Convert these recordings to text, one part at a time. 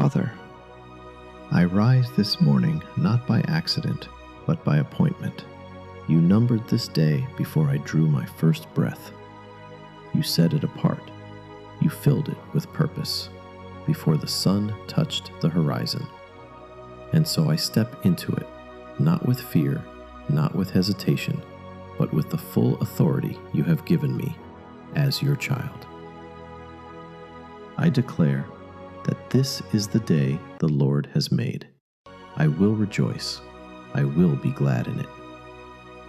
Father, I rise this morning not by accident, but by appointment. You numbered this day before I drew my first breath. You set it apart. You filled it with purpose before the sun touched the horizon. And so I step into it, not with fear, not with hesitation, but with the full authority you have given me as your child. I declare that this is the day the Lord has made. I will rejoice. I will be glad in it.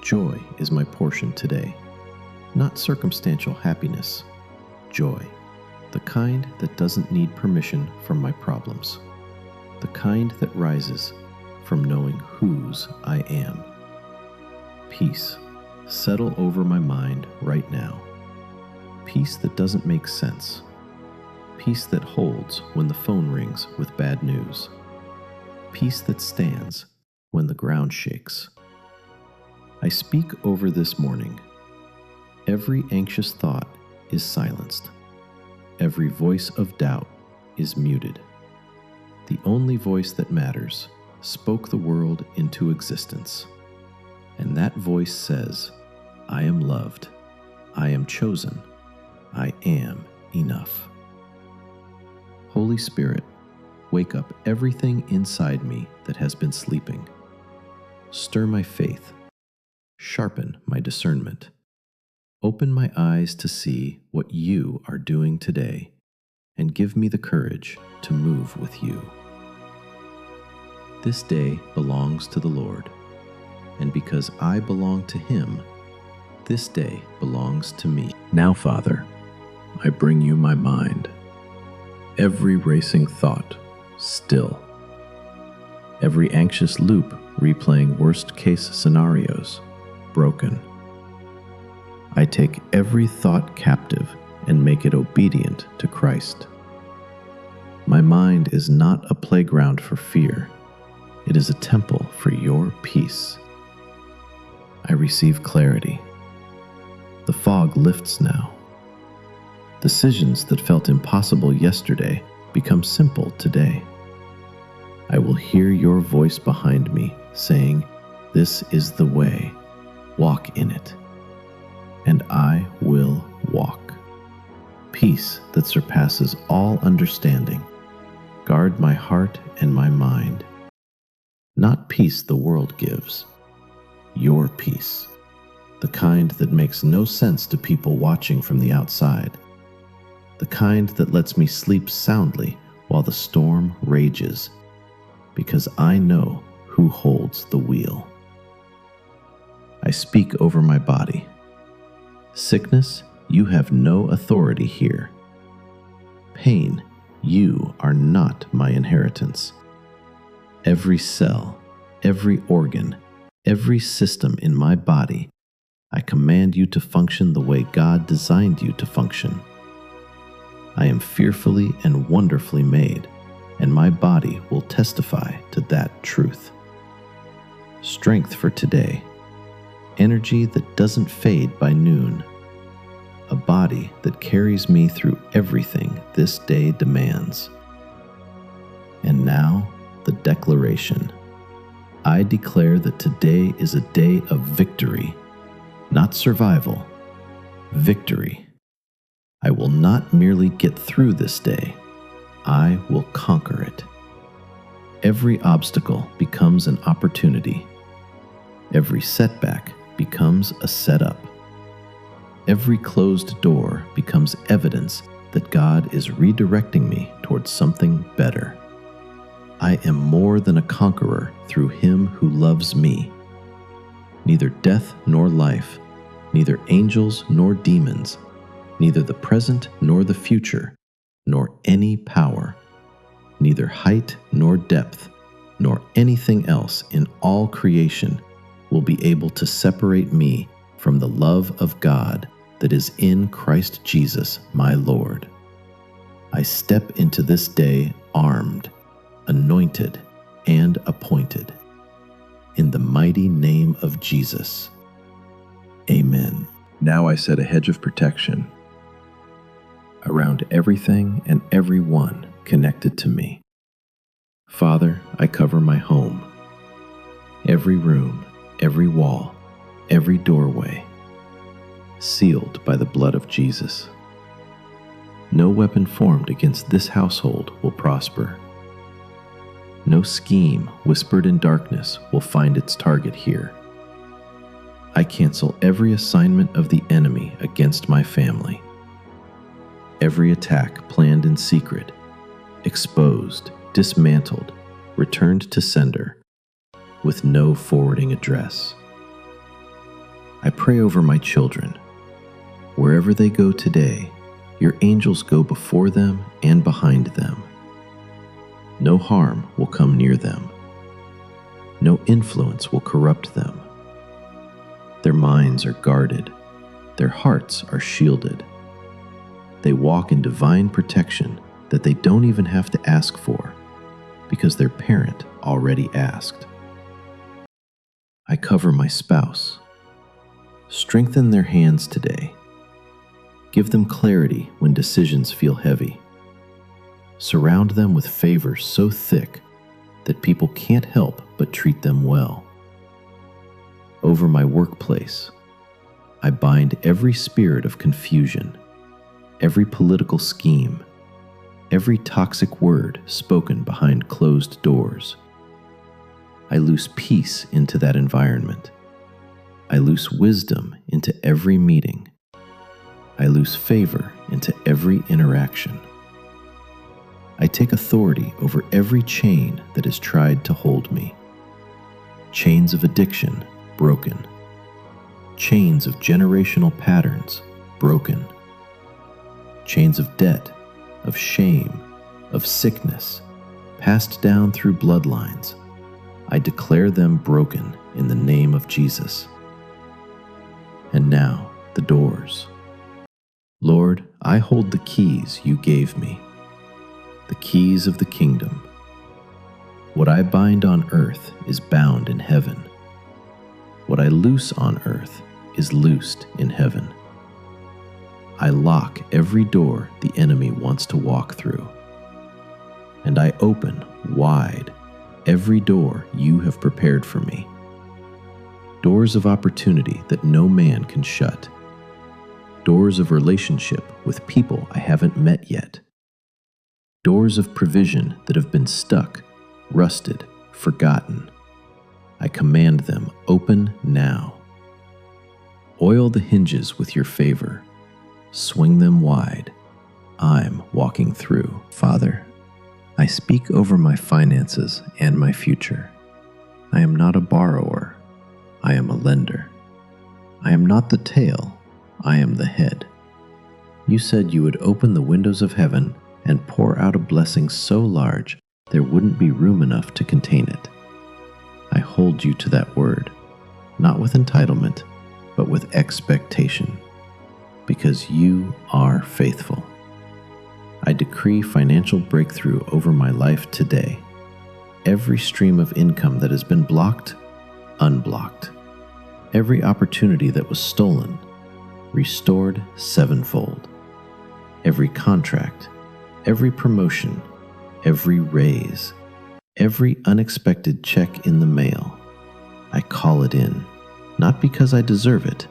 Joy is my portion today, not circumstantial happiness. Joy, the kind that doesn't need permission from my problems, the kind that rises from knowing whose I am. Peace, settle over my mind right now. Peace that doesn't make sense. Peace that holds when the phone rings with bad news. Peace that stands when the ground shakes. I speak over this morning. Every anxious thought is silenced. Every voice of doubt is muted. The only voice that matters spoke the world into existence. And that voice says, I am loved. I am chosen. I am enough. Holy Spirit, wake up everything inside me that has been sleeping. Stir my faith. Sharpen my discernment. Open my eyes to see what you are doing today, and give me the courage to move with you. This day belongs to the Lord, and because I belong to Him, this day belongs to me. Now, Father, I bring you my mind. Every racing thought, still. Every anxious loop replaying worst-case scenarios, broken. I take every thought captive and make it obedient to Christ. My mind is not a playground for fear. It is a temple for your peace. I receive clarity. The fog lifts now. Decisions that felt impossible yesterday become simple today. I will hear your voice behind me saying, "This is the way. Walk in it." And I will walk. Peace that surpasses all understanding. Guard my heart and my mind. Not peace the world gives. Your peace. The kind that makes no sense to people watching from the outside. The kind that lets me sleep soundly while the storm rages, because I know who holds the wheel. I speak over my body. Sickness, you have no authority here. Pain, you are not my inheritance. Every cell, every organ, every system in my body, I command you to function the way God designed you to function. I am fearfully and wonderfully made, and my body will testify to that truth. Strength for today. Energy that doesn't fade by noon. A body that carries me through everything this day demands. And now, the declaration. I declare that today is a day of victory, not survival. Victory. I will not merely get through this day. I will conquer it. Every obstacle becomes an opportunity. Every setback becomes a setup. Every closed door becomes evidence that God is redirecting me towards something better. I am more than a conqueror through Him who loves me. Neither death nor life, neither angels nor demons, neither the present nor the future, nor any power, neither height nor depth, nor anything else in all creation will be able to separate me from the love of God that is in Christ Jesus, my Lord. I step into this day armed, anointed, and appointed. In the mighty name of Jesus. Amen. Now I set a hedge of protection around everything and everyone connected to me. Father, I cover my home, every room, every wall, every doorway, sealed by the blood of Jesus. No weapon formed against this household will prosper. No scheme whispered in darkness will find its target here. I cancel every assignment of the enemy against my family. Every attack planned in secret, exposed, dismantled, returned to sender, with no forwarding address. I pray over my children. Wherever they go today, your angels go before them and behind them. No harm will come near them. No influence will corrupt them. Their minds are guarded. Their hearts are shielded. They walk in divine protection that they don't even have to ask for, because their parent already asked. I cover my spouse. Strengthen their hands today. Give them clarity when decisions feel heavy. Surround them with favor so thick that people can't help but treat them well. Over my workplace, I bind every spirit of confusion, every political scheme, every toxic word spoken behind closed doors. I loose peace into that environment. I loose wisdom into every meeting. I loose favor into every interaction. I take authority over every chain that has tried to hold me. Chains of addiction, broken. Chains of generational patterns, broken. Chains of debt, of shame, of sickness, passed down through bloodlines. I declare them broken in the name of Jesus. And now, the doors. Lord, I hold the keys you gave me, the keys of the kingdom. What I bind on earth is bound in heaven. What I loose on earth is loosed in heaven. I lock every door the enemy wants to walk through, and I open wide every door you have prepared for me. Doors of opportunity that no man can shut. Doors of relationship with people I haven't met yet. Doors of provision that have been stuck, rusted, forgotten. I command them, open now. Oil the hinges with your favor. Swing them wide. I'm walking through. Father, I speak over my finances and my future. I am not a borrower. I am a lender. I am not the tail. I am the head. You said you would open the windows of heaven and pour out a blessing so large there wouldn't be room enough to contain it. I hold you to that word, not with entitlement, but with expectation, because you are faithful. I decree financial breakthrough over my life today. Every stream of income that has been blocked, unblocked. Every opportunity that was stolen, restored sevenfold. Every contract, every promotion, every raise, every unexpected check in the mail, I call it in, not because I deserve it,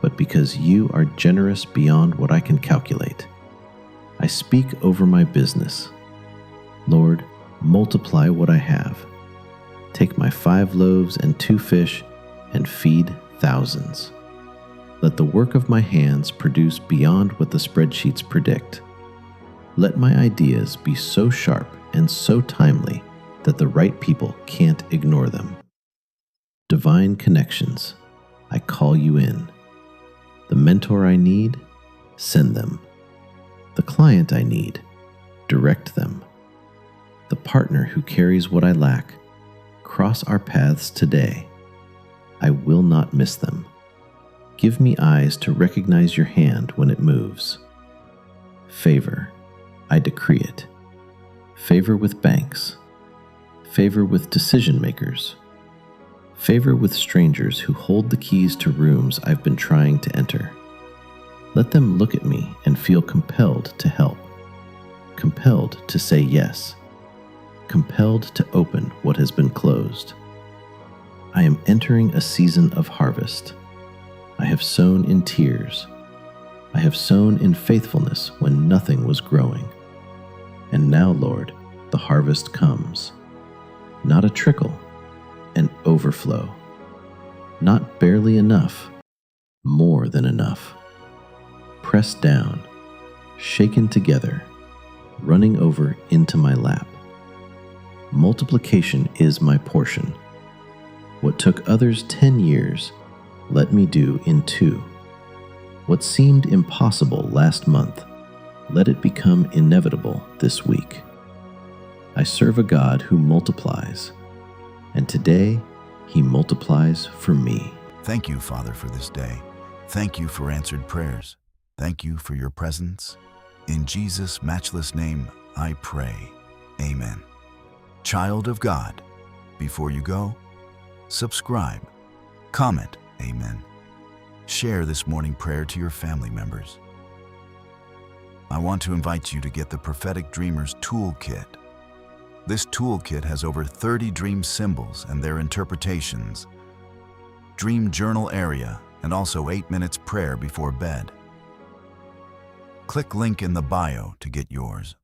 but because you are generous beyond what I can calculate. I speak over my business. Lord, multiply what I have. Take my 5 loaves and 2 fish and feed thousands. Let the work of my hands produce beyond what the spreadsheets predict. Let my ideas be so sharp and so timely that the right people can't ignore them. Divine connections, I call you in. The mentor I need, send them. The client I need, direct them. The partner who carries what I lack, cross our paths today. I will not miss them. Give me eyes to recognize your hand when it moves. Favor, I decree it. Favor with banks. Favor with decision makers. Favor with strangers who hold the keys to rooms I've been trying to enter. Let them look at me and feel compelled to help, compelled to say yes. compelled to open what has been closed. I am entering a season of harvest. I have sown in tears. I have sown in faithfulness when nothing was growing. And now, Lord, the harvest comes. Not a trickle, an overflow. Not barely enough, more than enough. Pressed down, shaken together, running over into my lap. Multiplication is my portion. What took others 10 years, let me do in 2. What seemed impossible last month, let it become inevitable this week. I serve a God who multiplies, and today He multiplies for me. Thank you, Father, for this day. Thank you for answered prayers. Thank you for your presence. In Jesus' matchless name, I pray. Amen. Child of God, before you go, subscribe, comment, amen. Share this morning prayer to your family members. I want to invite you to get the Prophetic Dreamers Toolkit. This toolkit has over 30 dream symbols and their interpretations, dream journal area, and also 8 minutes prayer before bed. Click link in the bio to get yours.